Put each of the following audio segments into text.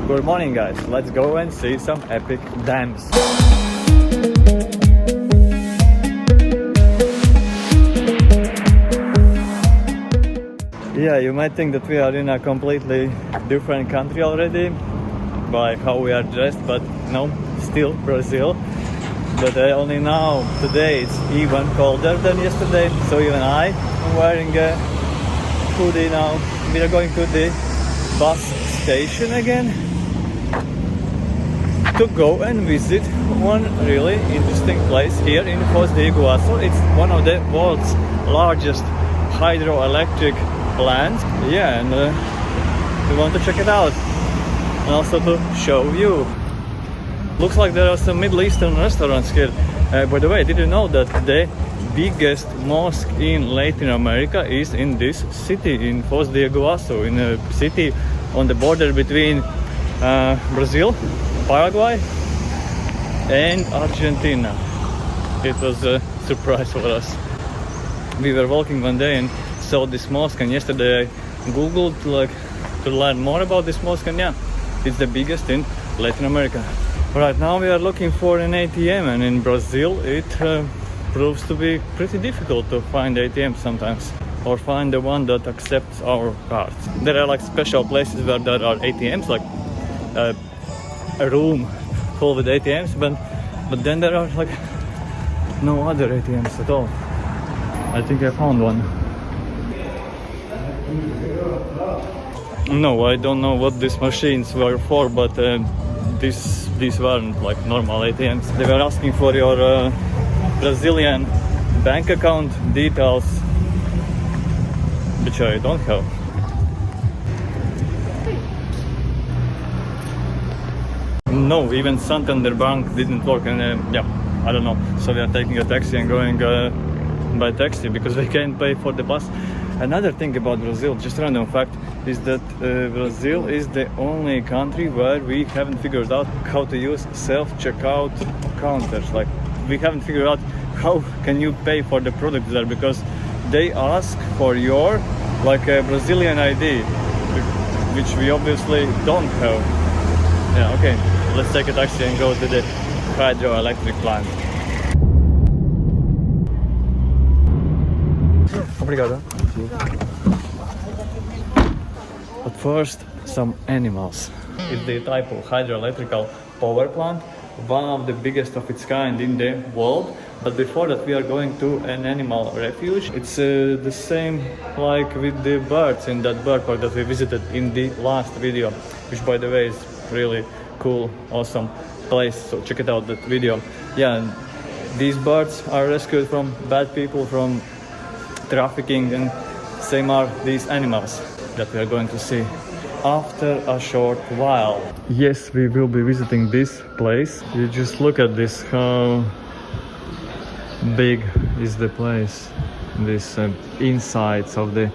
Good morning, guys. Let's go and see some epic dams. Yeah, you might think that we are in a completely different country already by how we are dressed, but no, still Brazil. But only now, today, it's even colder than yesterday, so even I am wearing a hoodie now. We are going to the bus station again to go and visit one really interesting place here in Foz do Iguacu. It's one of the world's largest hydroelectric plants. Yeah, and we want to check it out and also to show you. Looks like there are some Middle Eastern restaurants here. By the way, did you know that the biggest mosque in Latin America is in this city, in Foz do Iguacu, in a city on the border between Brazil, Paraguay and Argentina. It was a surprise for us. We were walking one day and saw this mosque, and yesterday I googled to learn more about this mosque, and yeah, it's the biggest in Latin America. Right now we are looking for an ATM, and in Brazil it proves to be pretty difficult to find ATMs sometimes, or find the one that accepts our cards. There are like special places where there are ATMs, like a room full with ATMs, but then there are like no other ATMs at all. I think I found one. No, I don't know what these machines were for, but these weren't like normal ATMs. They were asking for your Brazilian bank account details, which I don't have. No, even Santander Bank didn't work, and yeah, I don't know. So we are taking a taxi and going by taxi because we can't pay for the bus. Another thing about Brazil, just a random fact, is that Brazil is the only country where we haven't figured out how to use self-checkout counters. Like, we haven't figured out how can you pay for the products there, because they ask for your Brazilian ID, which we obviously don't have. Yeah, okay, let's take a taxi and go to the hydroelectric plant. Obrigado. But first, some animals. It's the Itaipu hydroelectrical power plant, one of the biggest of its kind in the world. But before that, we are going to an animal refuge. It's the same like with the birds in that bird park that we visited in the last video, which by the way is really cool, awesome place. So check it out, that video. Yeah, and these birds are rescued from bad people, from trafficking, and same are these animals that we are going to see after a short while. Yes, we will be visiting this place. You just look at this, how big is the place, this insides of the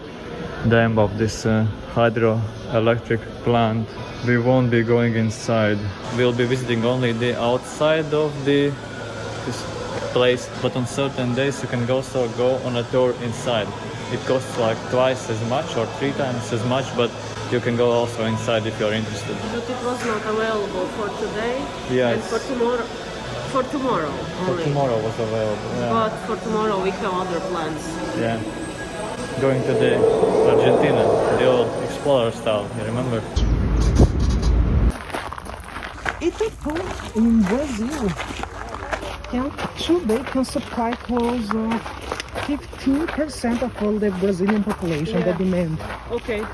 dam of this hydroelectric plant. We won't be going inside. We'll be visiting only the outside of this place, but on certain days you can also go on a tour inside. It costs like twice as much or 3 times as much, but you can go also inside if you're interested. But it was not available for today. Yeah, and for tomorrow. For tomorrow only. For tomorrow was available. Yeah. But for tomorrow we have other plans. Yeah. Going to the Argentina, the old explorer style. You remember? Itaipu in Brazil today can supply close 15% of all the Brazilian population, the demand. Okay.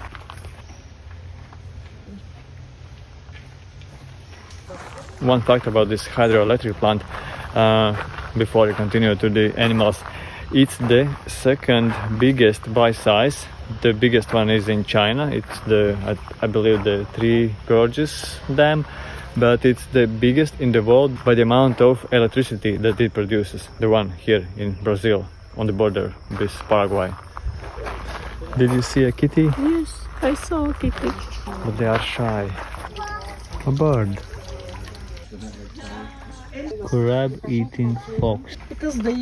One fact about this hydroelectric plant, before we continue to the animals, it's the second biggest by size. The biggest one is in China. It's I believe the Three Gorges Dam, but it's the biggest in the world by the amount of electricity that it produces. The one here in Brazil, on the border with Paraguay. Did you see a kitty? Yes, I saw a kitty. But they are shy. A bird. Crab-eating fox. Because they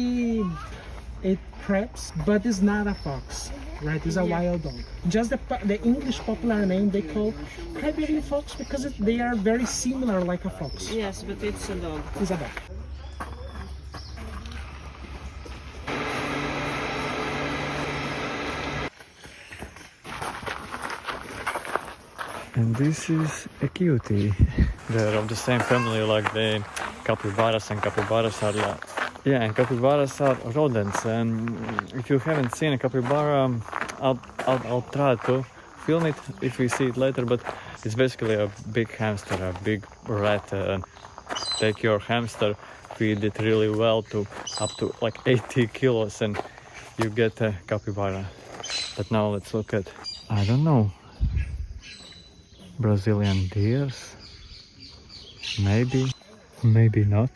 eat crabs, but it's not a fox. right? It's a wild dog. Just the English popular name they call Iberian fox because they are very similar like a fox. Yes, but it's a dog. It's a dog. And this is a cutie. They're of the same family like the capybaras, and capybaras are and capybaras are rodents. And if you haven't seen a capybara, I'll try to film it if we see it later. But it's basically a big hamster, a big rat. Take your hamster, feed it really well to up to like 80 kilos, and you get a capybara. But now let's look at, I don't know, Brazilian deers? Maybe, maybe not.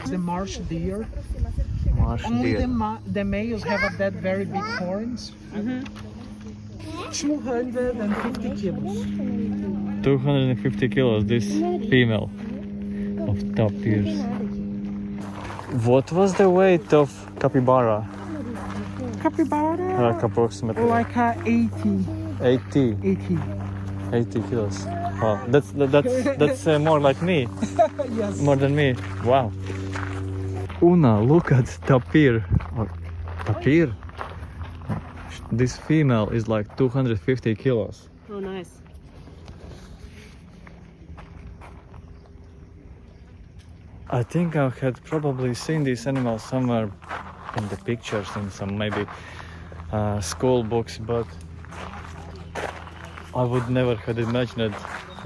The marsh deer. Marsh Only deer. the males have that very big horns. 250 kilos. 250 kilos, this female of top ears. What was the weight of capybara? Capybara, Approximately. like 80 kilos. Wow, that's more like me. Yes. More than me. Wow. Una, look at tapir. Tapir? This female is like 250 kilos. Oh, nice. I think I had probably seen these animals somewhere in the pictures, in some maybe school books, but I would never have imagined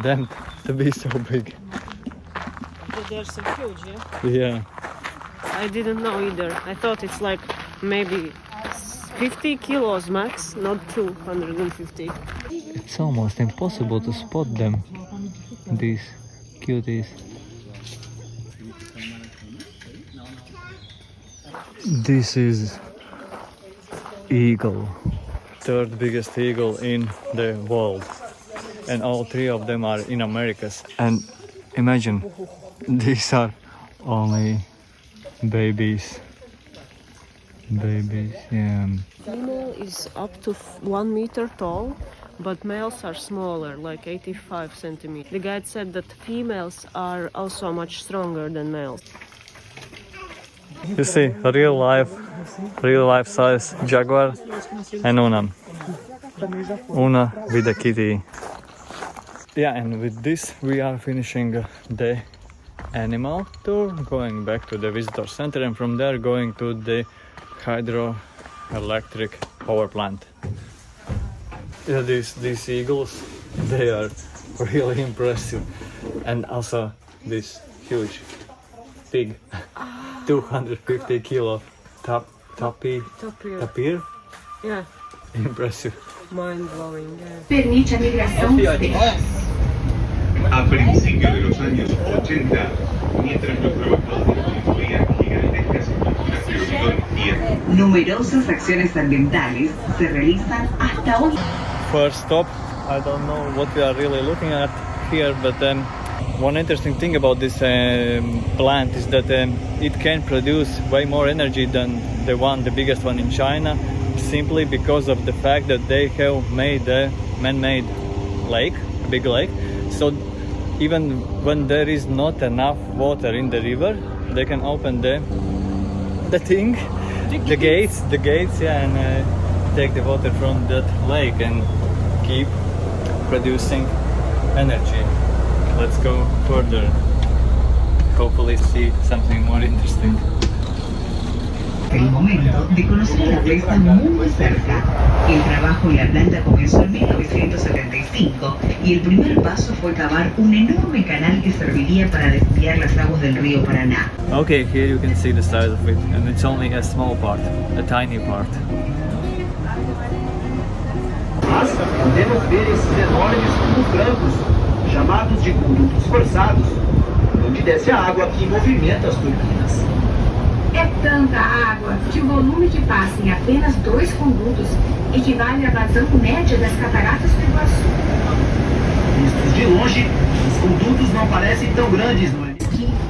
them to be so big. But they're so huge, yeah? Yeah. I didn't know either. I thought it's like maybe 50 kilos max, not 250. It's almost impossible to spot them, these cuties. This is eagle, third biggest eagle in the world, and all three of them are in Americas. And imagine, these are only babies. Yeah. Female is up to 1 meter tall, but males are smaller, like 85 centimeters. The guide said that females are also much stronger than males. You see, real life size jaguar and Una with a kitty. Yeah, and with this we are finishing the animal tour, going back to the visitor center, and from there going to the hydroelectric power plant. Yeah, these eagles, they are really impressive, and also this huge pig. 250 kilo tapir. Yeah, Impressive. mind-blowing, yeah. Permite a migração dos peixes. A principios de los años 80, mientras los trabajadores construían gigantescas estructuras de hormigón y tierra. Numerosas acciones ambientales se realizan hasta hoy. First stop, I don't know what we are really looking at here, but one interesting thing about this plant is that it can produce way more energy than the biggest one in China, simply because of the fact that they have made a man-made lake, a big lake. So even when there is not enough water in the river, they can open the gates, yeah, and take the water from that lake and keep producing energy. Let's go further. Hopefully see something more interesting. El momento de conocer la planta muy de cerca. El trabajo en la planta comenzó en 1975 y el primer paso fue cavar un enorme canal que serviría para desviar las aguas del río Paraná. Okay, here you can see the size of it, and it's only a small part, a tiny part. Mas podemos ver esses enormes tubos brancos, chamados de condutos forçados, onde desce a água que movimenta as turbinas. É tanta água que o volume que passa em apenas 2 condutos equivale à vazão média das cataratas do Iguaçu. Vistos de longe, os condutos não parecem tão grandes, não é?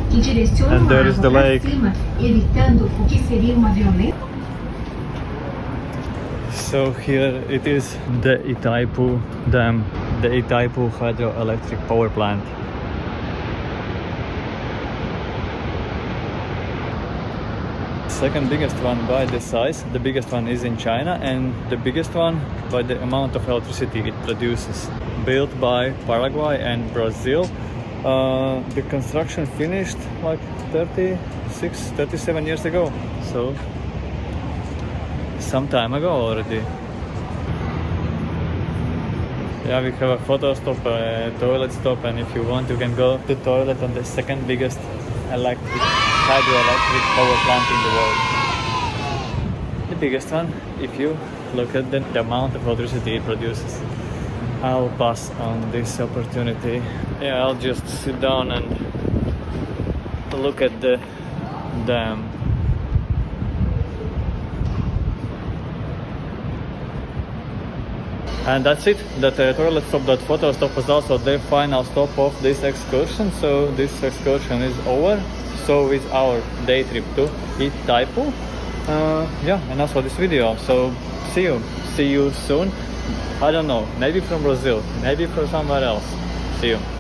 Que e direciona And there a is água the para lake. cima, evitando o que seria uma violenta. So here it is, the Itaipu Dam, the Itaipu hydroelectric power plant. Second biggest one by the size, the biggest one is in China, and the biggest one by the amount of electricity it produces. Built by Paraguay and Brazil. The construction finished like 37 years ago, so some time ago already. Yeah, we have a photo stop, a toilet stop, and if you want you can go to the toilet on the second biggest hydroelectric power plant in the world. The biggest one, if you look at the amount of electricity it produces. I'll pass on this opportunity. Yeah, I'll just sit down and look at the dam. And that's it. That toilet stop, that photo stop was also the final stop of this excursion. So this excursion is over. So is our day trip to Itaipu. Yeah, and also this video. So see you soon. I don't know, maybe from Brazil, maybe from somewhere else. See you.